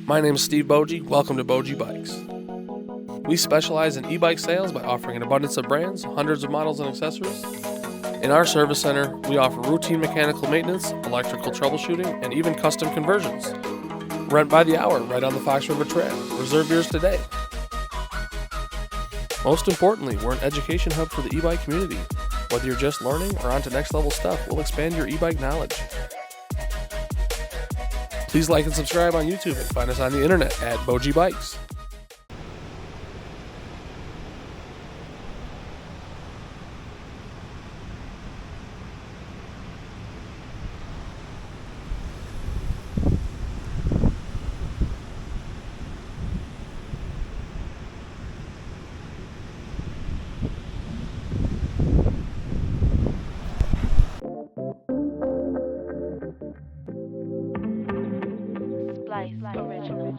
My name is Steve BOJ-E. Welcome to BOJ-E-BIKES. We specialize in e-bike sales by offering an abundance of brands, hundreds of models and accessories. In our service center, we offer routine mechanical maintenance, electrical troubleshooting, and even custom conversions. Rent by the hour right on the Fox River Trail. Reserve yours today. Most importantly, we're an education hub for the e-bike community. Whether you're just learning or on to next level stuff, we'll expand your e-bike knowledge. Please like and subscribe on YouTube and find us on the internet at BOJ-E-BIKES. Originals.